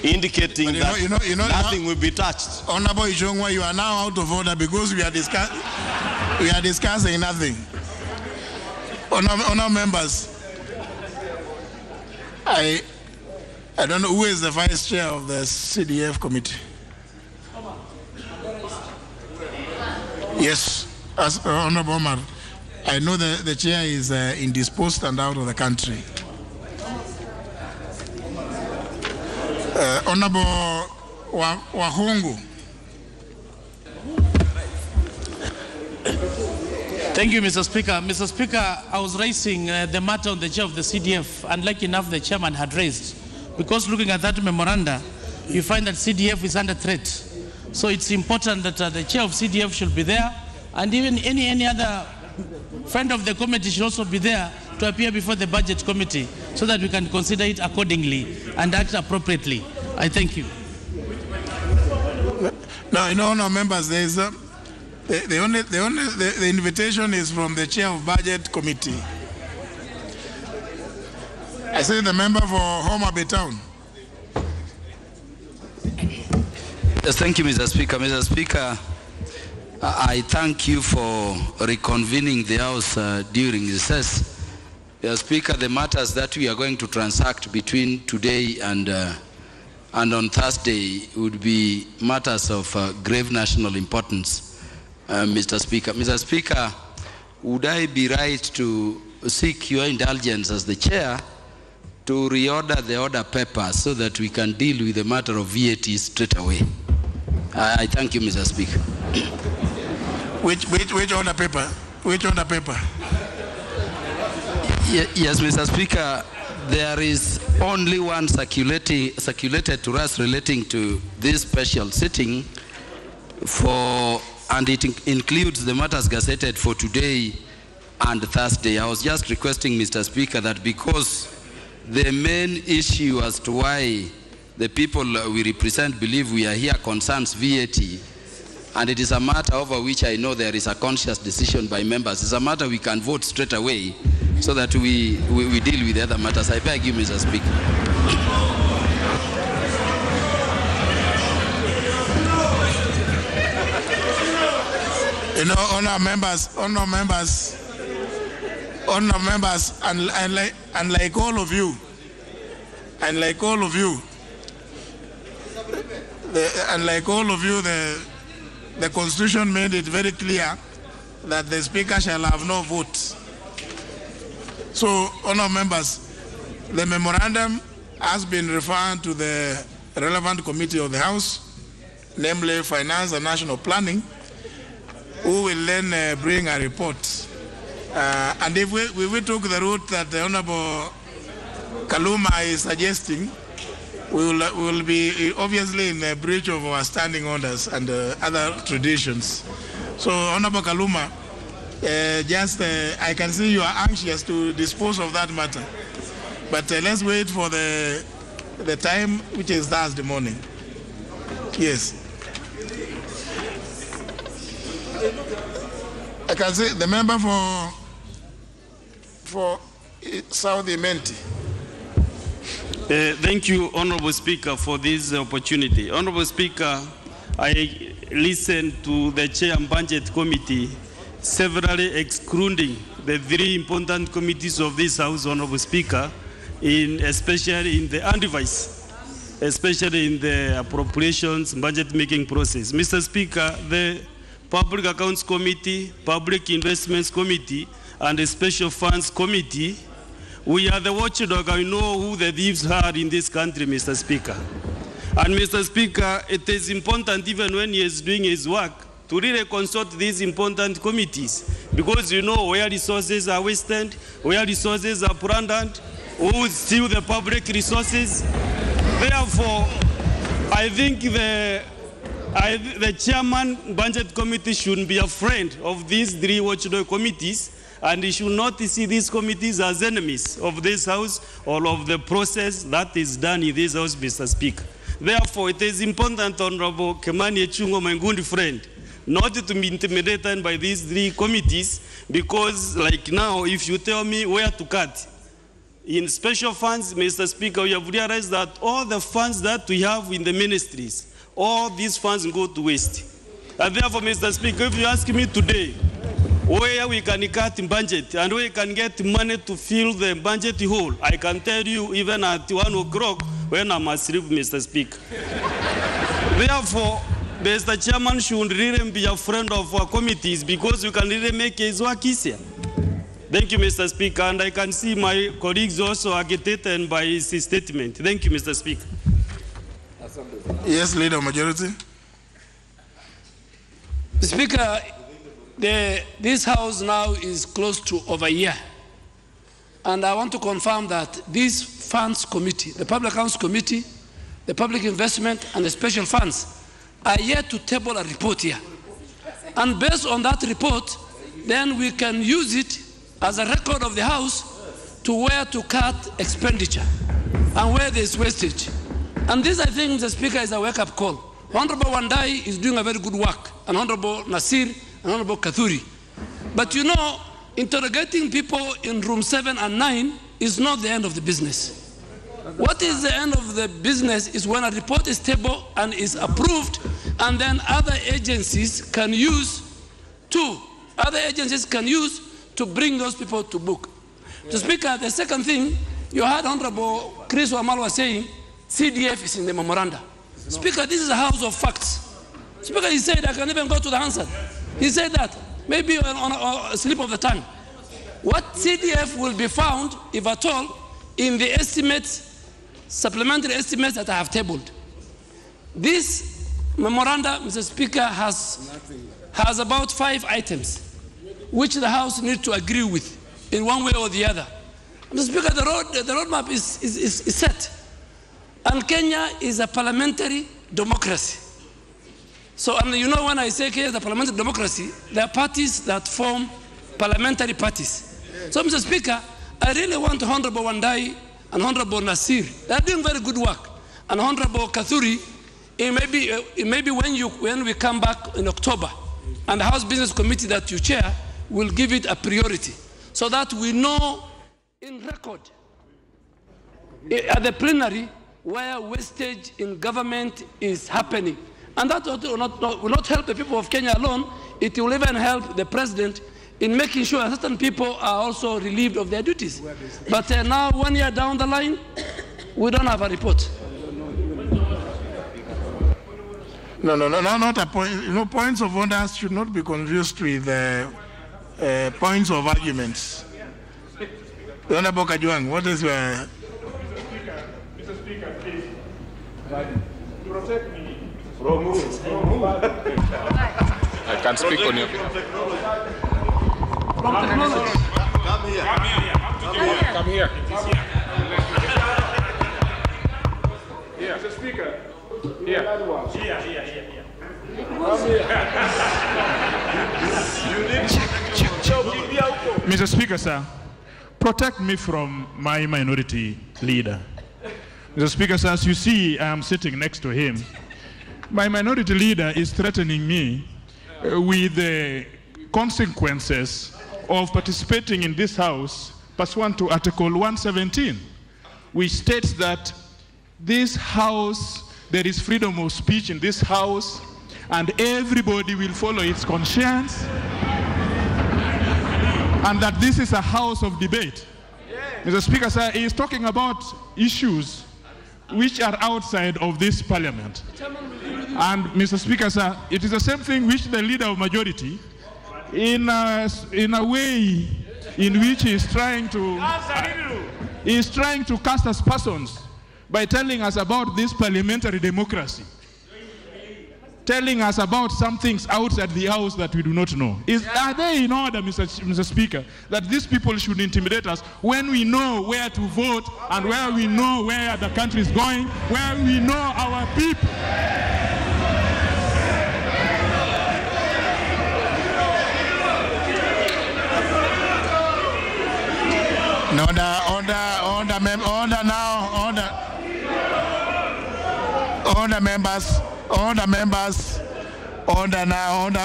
indicating that nothing will be touched. Honorable Ishongwa, you are now out of order because we are discussing nothing. Honorable members, I don't know who is the vice chair of the CDF committee. Yes, as Honorable Omar, I know that the chair is indisposed and out of the country. Honorable Wahungu. Thank you, Mr. Speaker. Mr. Speaker, I was raising the matter on the chair of the CDF, and like enough the chairman had raised. Because looking at that memoranda, you find that CDF is under threat. So it's important that the chair of CDF should be there, and even any other friend of the committee should also be there to appear before the budget committee so that we can consider it accordingly and act appropriately. I thank you. Now, you know, members, there is the invitation is from the chair of budget committee. I see the member for Homa Bay Town. Yes, thank you, Mr. Speaker. Mr. Speaker, I thank you for reconvening the House during recess. Mr. Speaker, the matters that we are going to transact between today and on Thursday would be matters of grave national importance, Mr. Speaker. Mr. Speaker, would I be right to seek your indulgence as the chair to reorder the order paper so that we can deal with the matter of VAT straight away? I thank you, Mr. Speaker. Which order paper? Which order paper? Yes, Mr. Speaker, there is only one circulated to us relating to this special sitting and it includes the matters gazetted for today and Thursday. I was just requesting, Mr. Speaker, that because the main issue as to why the people we represent believe we are here concerns VAT, and it is a matter over which I know there is a conscious decision by members. It's a matter we can vote straight away so that we deal with the other matters. I beg you, Mr. Speaker. You know, honour members, and like all of you, the Constitution made it very clear that the Speaker shall have no vote. So, honour members, the memorandum has been referred to the relevant committee of the House, namely Finance and National Planning, who will then bring a report. And if we took the route that the Honourable Kaluma is suggesting, we will be obviously in a breach of our standing orders and other traditions. So, Honourable Kaluma, I can see you are anxious to dispose of that matter. But let's wait for the time, which is Thursday morning. Yes. I can see the member for South Imenti. Thank you, Honorable Speaker, for this opportunity. Honorable Speaker, I listened to the Chair and Budget Committee severally excluding the three important committees of this House, Honorable Speaker, especially in the device, especially in the appropriations budget making process. Mr. Speaker, the Public Accounts Committee, Public Investments Committee, and the Special Funds Committee, we are the watchdog. I know who the thieves are in this country, Mr. Speaker. And Mr. Speaker, it is important even when he is doing his work to really consult these important committees, because you know where resources are wasted, where resources are plundered, who steal the public resources. Therefore, I think the Chairman Budget Committee should be a friend of these three watchdog committees, and he should not see these committees as enemies of this House or of the process that is done in this House, Mr. Speaker. Therefore, it is important, Honorable Kimani Ichung'wah, my good friend, not to be intimidated by these three committees, because like now, if you tell me where to cut, in special funds, Mr. Speaker, we have realized that all the funds that we have in the ministries, all these funds go to waste. And therefore, Mr. Speaker, if you ask me today where we can cut in budget and where we can get money to fill the budget hole, I can tell you even at 1 o'clock when I'm asleep, Mr. Speaker. Therefore, Mr. Chairman should really be a friend of our committees, because we can really make his work easier. Thank you, Mr. Speaker, and I can see my colleagues also agitated by his statement. Thank you, Mr. Speaker. Yes, Leader Majority. Speaker, this House now is close to over a year. And I want to confirm that this funds committee, the Public Accounts Committee, the Public Investment, and the Special Funds are yet to table a report here. And based on that report, then we can use it as a record of the House to where to cut expenditure and where there's wastage. And this, I think, Mr. Speaker, is a wake-up call. Honorable Wandai is doing a very good work, and Honorable Nasir, and Honorable Kathuri. But you know, interrogating people in room 7 and 9 is not the end of the business. What is the end of the business is when a report is tabled and is approved, and then other agencies can use to bring those people to book. Mr. Speaker, the second thing, you heard Honorable Chris Wamalwa saying CDF is in the memoranda. Speaker, this is a house of facts. Speaker, he said, I can even go to the answer. He said that, maybe on a slip of the tongue. What CDF will be found, if at all, in the estimates, supplementary estimates that I have tabled. This memoranda, Mr. Speaker, has about 5 items, which the House needs to agree with in one way or the other. Mr. Speaker, the roadmap is set. And Kenya is a parliamentary democracy. So, and you know, when I say Kenya is a parliamentary democracy, there are parties that form parliamentary parties. So, Mr. Speaker, I really want Honorable Wandai and Honorable Nasir. They are doing very good work. And Honorable Kathuri It may be when we come back in October, and the House Business Committee that you chair will give it a priority, so that we know in record at the plenary where wastage in government is happening. And that will not help the people of Kenya alone. It will even help the president in making sure certain people are also relieved of their duties. But now, 1 year down the line, we don't have a report. No, not a point. You know, points of order should not be confused with points of arguments. Honorable Kajwang, what is your... Mr. Speaker, please. Protect me. I can speak on your behalf. Come here. Here. Mr. Speaker. Here. Mr. Speaker, sir, protect me from my minority leader. Mr. Speaker, sir, as you see, I am sitting next to him. My minority leader is threatening me with the consequences of participating in this House pursuant to Article 117, which states that this House, there is freedom of speech in this House, and everybody will follow its conscience, and that this is a house of debate. Mr. Speaker, sir, he is talking about issues which are outside of this parliament. And Mr. Speaker, sir, it is the same thing which the leader of majority, in a way in which he is trying to cast aspersions by telling us about this parliamentary democracy, telling us about some things outside the house that we do not know. Are they in order, Mr. Speaker, that these people should intimidate us when we know where to vote and where we know where the country is going, where we know our people? Order members. Order now, order.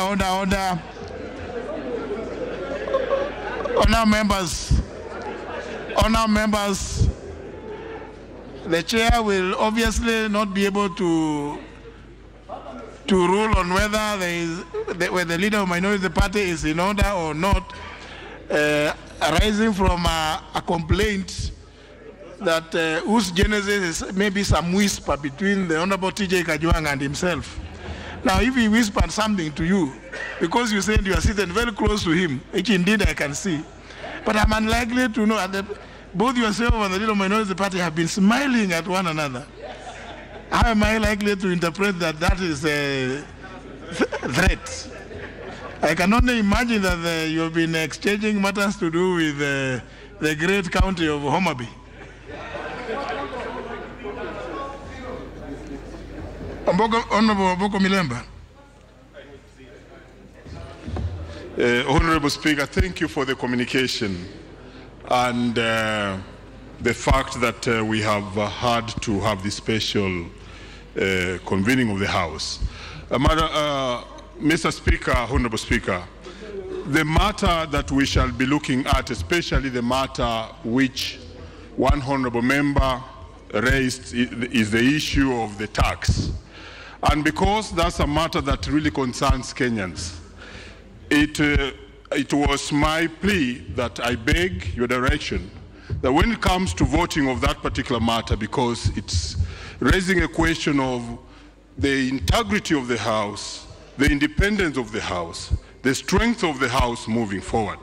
Honor members. The chair will obviously not be able to rule on whether the leader of minority party is in order or not, arising from a complaint that whose genesis is maybe some whisper between the Honorable T.J. Kajwang and himself. Now, if he whispered something to you, because you said you are sitting very close to him, which indeed I can see, but I'm unlikely to know that both yourself and the leader of minority party have been smiling at one another. How am I likely to interpret that that is a threat? I can only imagine that you've been exchanging matters to do with the great county of Homa Bay. Honorable Boko Milemba. Honorable Speaker, thank you for the communication and the fact that we have had to have this special convening of the House. Mr. Speaker, Honorable Speaker, the matter that we shall be looking at, especially the matter which one honorable member raised, is the issue of the tax. And because that's a matter that really concerns Kenyans, it was my plea that I beg your direction that when it comes to voting of that particular matter, because it's raising a question of the integrity of the House, the independence of the House, the strength of the House moving forward,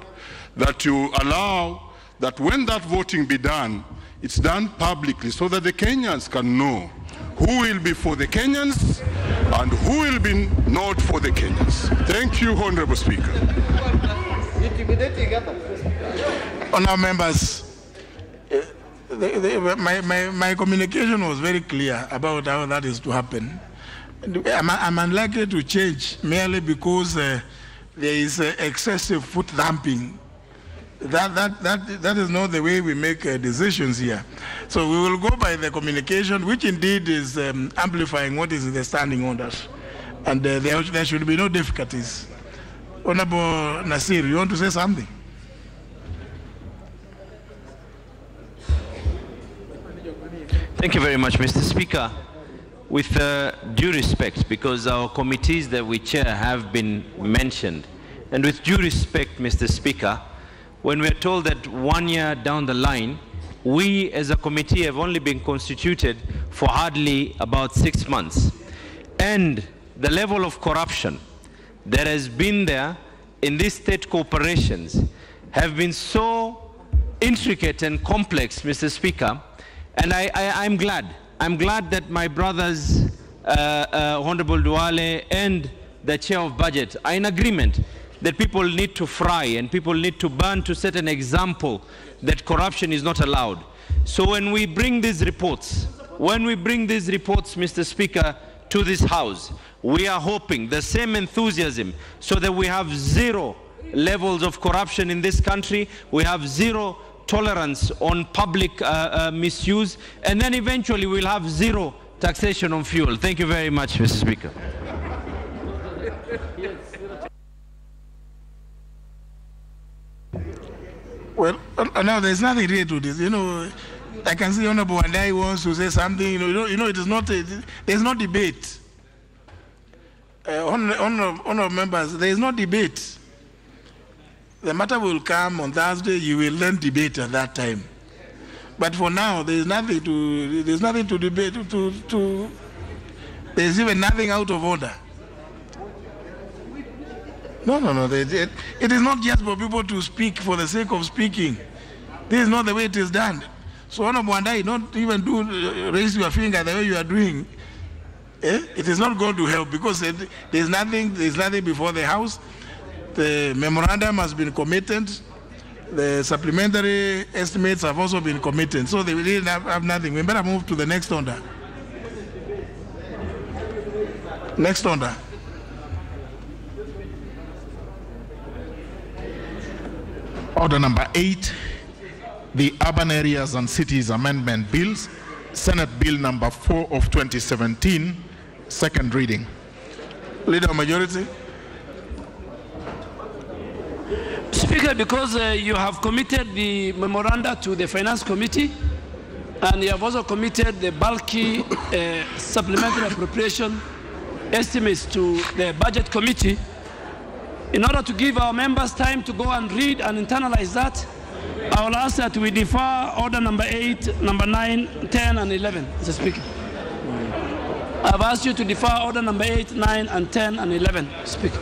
that you allow that when that voting be done, it's done publicly so that the Kenyans can know who will be for the Kenyans and who will be not for the Kenyans. Thank you, Honorable Speaker. Honourable members, my communication was very clear about how that is to happen. I'm unlikely to change merely because there is excessive foot thumping That is not the way we make decisions here. So we will go by the communication, which indeed is amplifying what is in the standing orders. And there should be no difficulties. Honorable Nasir, you want to say something? Thank you very much, Mr. Speaker. With due respect, because our committees that we chair have been mentioned, and with due respect, Mr. Speaker, when we're told that 1 year down the line, we as a committee have only been constituted for hardly about 6 months. And the level of corruption that has been there in these state corporations have been so intricate and complex, Mr. Speaker, and I'm glad that my brothers, Honorable Duale and the Chair of Budget are in agreement that people need to fry and people need to burn to set an example that corruption is not allowed. So when we bring these reports, Mr. Speaker, to this House, we are hoping the same enthusiasm so that we have zero levels of corruption in this country, we have zero tolerance on public misuse, and then eventually we'll have zero taxation on fuel. Thank you very much, Mr. Speaker. Well, now there's nothing really to this. You know, I can see Honorable Wandai wants to say something. You know, it is not. There's no debate. Honorable members, there is no debate. The matter will come on Thursday. You will then debate at that time. But for now, there's nothing to debate. There's even nothing out of order. No. It is not just for people to speak for the sake of speaking. This is not the way it is done. So, Honorable Wandai, don't even raise your finger the way you are doing. It is not going to help because there's nothing before the House. The memorandum has been committed. The supplementary estimates have also been committed. So they really have nothing. We better move to the next order. Next order. Order number 8, the Urban Areas and Cities Amendment Bills, Senate Bill number 4 of 2017, second reading. Leader of Majority. Speaker, because you have committed the memoranda to the Finance Committee, and you have also committed the bulky supplementary appropriation estimates to the Budget Committee, in order to give our members time to go and read and internalize that, I will ask that we defer order number 8, number 9, 10, and 11, Mr. Speaker. I've asked you to defer order number 8, 9, and 10, and 11, Speaker.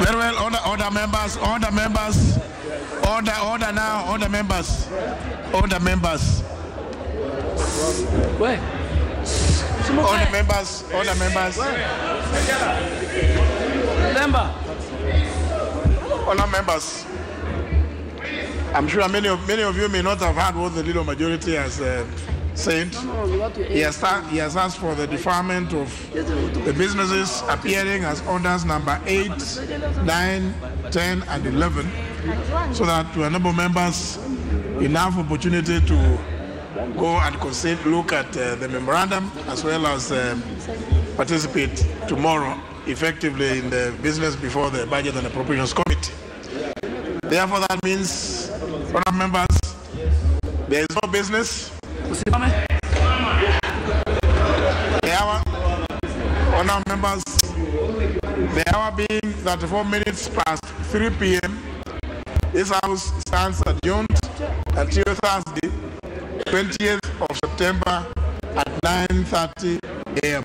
Very well, order members, order now, order members. Where? Order members. Order members. I'm sure many of you may not have heard what the Leader Majority has said. He has asked for the deferment of the businesses appearing as orders number 8, 9, 10, and 11, so that to enable members enough opportunity to go and look at the memorandum as well as participate tomorrow effectively in the business before the Budget and Appropriations Committee. Therefore, that means, honourable members, there is no business. Honourable members, the hour being 34 minutes past 3 p.m., this House stands adjourned until Thursday, 20th of September at 9:30 a.m.